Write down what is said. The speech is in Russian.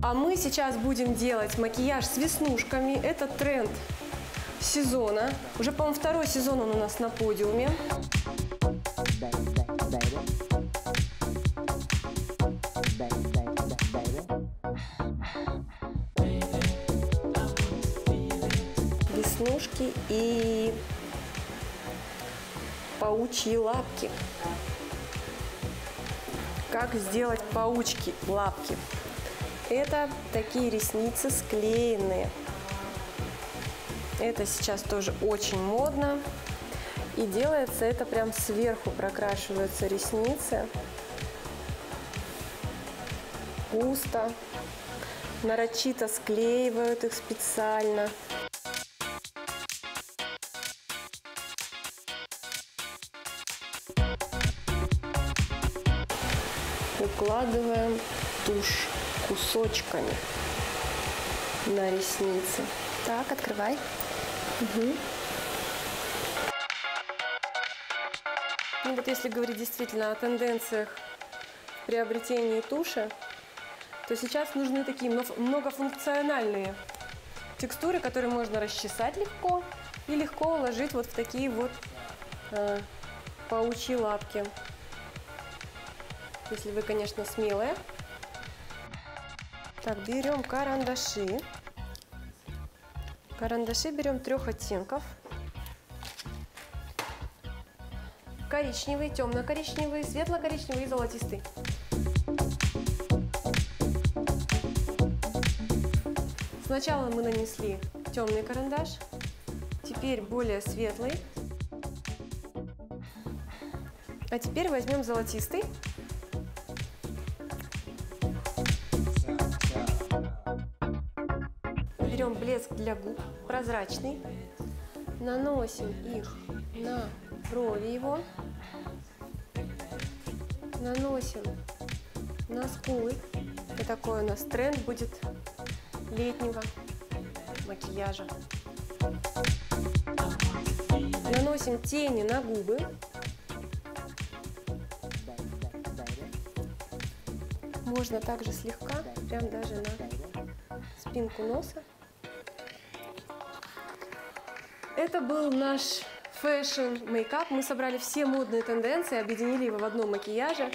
А мы сейчас будем делать макияж с веснушками. Это тренд сезона. Уже, по-моему, второй сезон он у нас на подиуме. Веснушки и паучьи лапки. Как сделать паучьи лапки? Это такие ресницы склеенные. Это сейчас тоже очень модно. И делается это прям сверху, прокрашиваются ресницы. Густо. Нарочито склеивают их специально. Укладываем тушь кусочками на ресницы. Так, открывай. Угу. Ну, вот если говорить действительно о тенденциях в приобретении туши, то сейчас нужны такие многофункциональные текстуры, которые можно расчесать легко и легко уложить вот в такие вот паучьи лапки. Если вы, конечно, смелые. Так, берем карандаши. Карандаши берем 3 оттенков. Коричневый, темно-коричневый, светло-коричневый и золотистый. Сначала мы нанесли темный карандаш, теперь более светлый. А теперь возьмем золотистый. Берем блеск для губ, прозрачный, наносим их на брови его, наносим на скулы. И такой у нас тренд будет летнего макияжа. Наносим тени на губы. Можно также слегка, прям даже на спинку носа. Это был наш фэшн мейкап. Мы собрали все модные тенденции, объединили его в одном макияже.